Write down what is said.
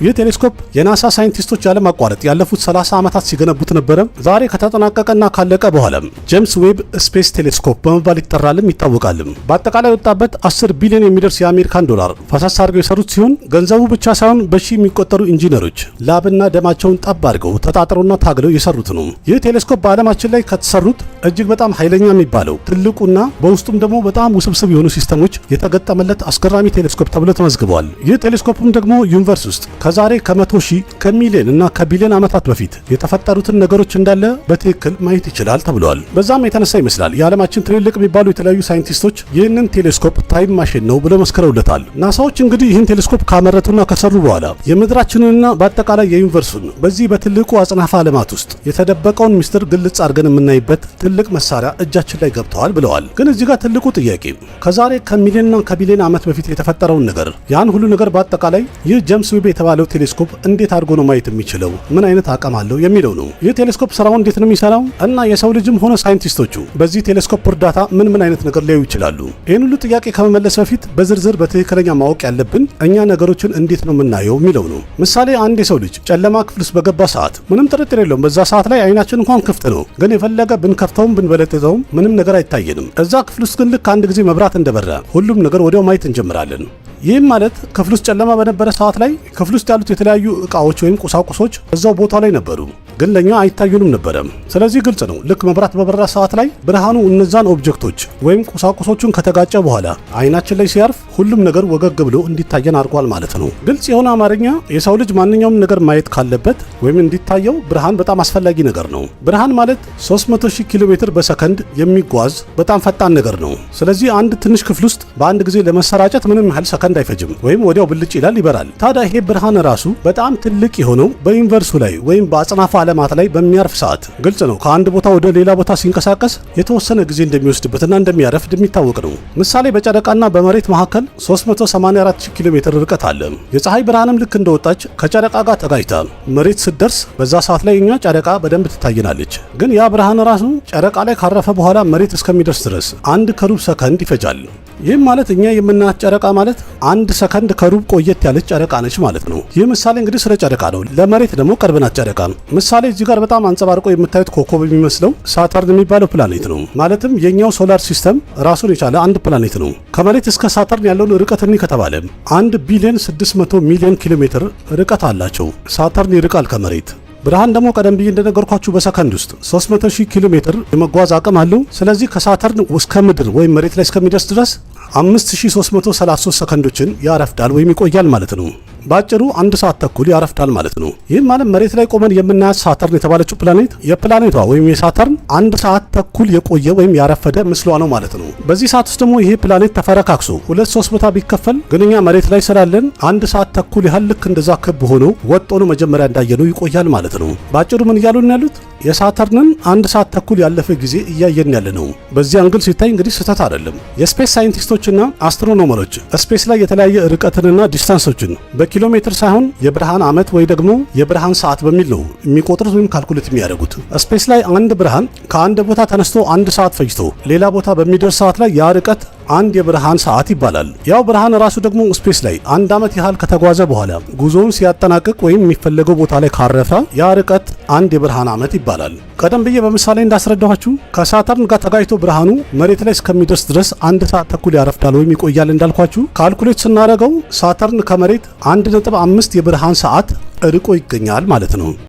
ይህ ቴሌስኮፕ የናሳ ሳይንቲስቶች ያለማቋረጥ ያለፉት 30 ዓመታት ሲገነቡት ነበረ። ዛሬ ከተጠናቀቀና ካለቀ በኋላ ጄምስ ዌብ ስፔስ ቴሌስኮፕ በመባል ይጠራልም ይታወቃል። በአጠቃላይ ወጣበት 10 ቢሊዮን የሚደርስ የአሜሪካን ዶላር ፈሰስ አድርገው የሰሩት ሲሆን ገንዘቡ ብቻ ሳይሆን በሺህ የሚቆጠሩ ኢንጂነሮች ላብና ደማቸውን ጠብ አድርገው ተጣጥረውና ታግለው የሰሩት ነው። ይህ ቴሌስኮፕ በዓለማችን ላይ ከተሰሩት እጅግ በጣም ኃይለኛ የሚባለው ትልቁና በውስጡም ደግሞ በጣም ውስብስብ የሆኑ ሲስተሞች የተገጠመለት አስገራሚ ቴሌስኮፕ ተብሎ ተመዝግቧል። ይህ ቴሌስኮፕም ደግሞ ዩኒቨርስ ውስጥ ከዛሬ ከ100 ሺህ ከሚሊዮን እና ከቢሊዮን ዓመታት በፊት የተፈጠሩትን ነገሮች እንዳለ በትክክል ማየት ይችላል ተብሏል። በዛም የተነሳ ይመስላል የዓለማችን ትልልቅ የሚባሉ የተለያዩ ሳይንቲስቶች ይህንን ቴሌስኮፕ ታይም ማሽን ነው ብለው መስክረውለታል። ናሳዎች እንግዲህ ይህን ቴሌስኮፕ ካመረቱና ከሰሩ በኋላ የምድራችንንና በአጠቃላይ የዩኒቨርሱን በዚህ በትልቁ አጽናፈ ዓለማት ውስጥ የተደበቀውን ሚስጥር ግልጽ አድርገን የምናይበት ትልቅ መሳሪያ እጃችን ላይ ገብተዋል ብለዋል። ግን እዚህ ጋር ትልቁ ጥያቄ ከዛሬ ከሚሊዮንና ከቢሊዮን ዓመት በፊት የተፈጠረውን ነገር ያን ሁሉ ነገር በአጠቃላይ ይህ ጄምስ ዌብ የተባለው ቴሌስኮፕ እንዴት አድርጎ ነው ማየት የሚችለው? ምን አይነት አቅም አለው የሚለው ነው። ይህ ቴሌስኮፕ ስራውን እንዴት ነው የሚሰራው? እና የሰው ልጅም ሆነ ሳይንቲስቶቹ በዚህ ቴሌስኮፕ እርዳታ ምን አይነት ነገር ሊያዩ ይችላሉ? ይህን ሁሉ ጥያቄ ከመመለስ በፊት በዝርዝር በትክክለኛ ማወቅ ያለብን እኛ ነገሮችን እንዴት ነው የምናየው የሚለው ነው። ምሳሌ አንድ የሰው ልጅ ጨለማ ክፍል ውስጥ በገባ ሰዓት ምንም ጥርጥር የለውም በዛ ሰዓት ላይ አይናችን እንኳን ክፍት ነው፣ ግን የፈለገ ብንከፍተውም ብንበለጥተውም ምንም ነገር አይታየንም። እዛ ክፍል ውስጥ ግን ልክ አንድ ጊዜ መብራት እንደበራ ሁሉም ነገር ወዲያው ማየት እንጀምራለን። ይህም ማለት ክፍል ውስጥ ጨለማ በነበረ ሰዓት ላይ ክፍል ውስጥ ያሉት የተለያዩ እቃዎች ወይም ቁሳቁሶች እዛው ቦታ ላይ ነበሩ፣ ግን ለኛ አይታዩንም ነበረ። ስለዚህ ግልጽ ነው ልክ መብራት በበራ ሰዓት ላይ ብርሃኑ እነዛን ኦብጀክቶች ወይም ቁሳቁሶቹን ከተጋጨ በኋላ አይናችን ላይ ሲያርፍ ሁሉም ነገር ወገግ ብሎ እንዲታየን አድርጓል ማለት ነው። ግልጽ የሆነ አማርኛ የሰው ልጅ ማንኛውም ነገር ማየት ካለበት ወይም እንዲታየው ብርሃን በጣም አስፈላጊ ነገር ነው። ብርሃን ማለት 300,000 ኪሎ ሜትር በሰከንድ የሚጓዝ በጣም ፈጣን ነገር ነው። ስለዚህ አንድ ትንሽ ክፍል ውስጥ በአንድ ጊዜ ለመሰራጨት ምንም ያህል ሰከንድ አይፈጅም፣ ወይም ወዲያው ብልጭ ይላል ይበራል። ታዲያ ይሄ ብርሃን ራሱ በጣም ትልቅ የሆነው በዩኒቨርሱ ላይ ወይም በአጽናፈ ዓለማት ላይ በሚያርፍ ሰዓት ግልጽ ነው ከአንድ ቦታ ወደ ሌላ ቦታ ሲንቀሳቀስ የተወሰነ ጊዜ እንደሚወስድበትና እንደሚያረፍድ የሚታወቅ ነው። ምሳሌ በጨረቃና በመሬት መካከል 384,000 ኪሎ ሜትር ርቀት አለ። የፀሐይ ብርሃንም ልክ እንደወጣች ከጨረቃ ጋር ተጋጭታ መሬት ስትደርስ በዛ ሰዓት ላይ እኛ ጨረቃ በደንብ ትታየናለች። ግን ያ ብርሃን ራሱ ጨረቃ ላይ ካረፈ በኋላ መሬት እስከሚደርስ ድረስ 1 ከሩብ ሰከንድ ይፈጃል። ይህም ማለት እኛ የምናያት ጨረቃ ማለት 1 ሰከንድ ከሩብ ቆየት ያለች ጨረቃ ነች ማለት ነው። ይህ ምሳሌ እንግዲህ ስለ ጨረቃ ነው። ለመሬት ደግሞ ቅርብ ናት ጨረቃ። ምሳሌ እዚህ ጋር በጣም አንጸባርቆ የምታዩት ኮከብ የሚመስለው ሳተርን የሚባለው ፕላኔት ነው። ማለትም የኛው ሶላር ሲስተም ራሱን የቻለ አንድ ፕላኔት ነው። ከመሬት እስከ ሳተርን ያለውን ርቀት እኒ ከተባለ 1 ቢሊዮን 600 ሚሊዮን ኪሎ ሜትር ርቀት አላቸው። ሳተርን ይርቃል ከመሬት። ብርሃን ደግሞ ቀደም ብዬ እንደነገርኳችሁ በሰከንድ ውስጥ 300,000 ኪሎ ሜትር የመጓዝ አቅም አለው። ስለዚህ ከሳተርን እስከ ምድር ወይም መሬት ላይ እስከሚደርስ ድረስ 5333 ሰከንዶችን ያረፍዳል ወይም ይቆያል ማለት ነው። ባጭሩ 1 ሰዓት ተኩል ያረፍዳል ማለት ነው። ይህም ማለት መሬት ላይ ቆመን የምናያት ሳተርን የተባለችው ፕላኔት የፕላኔቷ ወይም የሳተርን 1 ሰዓት ተኩል የቆየ ወይም ያረፈደ ምስሏ ነው ማለት ነው። በዚህ ሰዓት ውስጥ ደግሞ ይሄ ፕላኔት ተፈረካክሶ 2-3 ቦታ ቢከፈል ግን እኛ መሬት ላይ ስላለን 1 ሰዓት ተኩል ያህል ልክ እንደዛ ክብ ሆኖ ወጥ ሆኖ መጀመሪያ እንዳየነው ይቆያል ማለት ነው። ባጭሩ ምን እያሉን ያሉት የሳተርንን 1 ሰዓት ተኩል ያለፈ ጊዜ እያየን ያለ ነው። በዚህ አንግል ሲታይ እንግዲህ ስህተት አይደለም። የስፔስ ሳይንቲስቶችና አስትሮኖመሮች ስፔስ ላይ የተለያየ ርቀትንና ዲስታንሶችን በኪሎ ሜትር ሳይሆን የብርሃን ዓመት ወይ ደግሞ የብርሃን ሰዓት በሚል ነው የሚቆጥሩት ወይም ካልኩሌት የሚያደርጉት። ስፔስ ላይ አንድ ብርሃን ከአንድ ቦታ ተነስቶ 1 ሰዓት ፈጅቶ ሌላ ቦታ በሚደርስ ሰዓት ላይ ያ ርቀት 1 የብርሃን ሰዓት ይባላል። ያው ብርሃን ራሱ ደግሞ ስፔስ ላይ 1 ዓመት ያህል ከተጓዘ በኋላ ጉዞውን ሲያጠናቅቅ ወይም የሚፈለገው ቦታ ላይ ካረፈ ያ ርቀት 1 የብርሃን ዓመት ይባላል። ቀደም ብዬ በምሳሌ እንዳስረዳኋችሁ ከሳተርን ጋር ተጋጭቶ ብርሃኑ መሬት ላይ እስከሚደርስ ድረስ 1 ሰዓት ተኩል ያረፍዳል ወይም ይቆያል እንዳልኳችሁ። ካልኩሌት ስናደርገው ሳተርን ከመሬት 1.5 የብርሃን ሰዓት ርቆ ይገኛል ማለት ነው።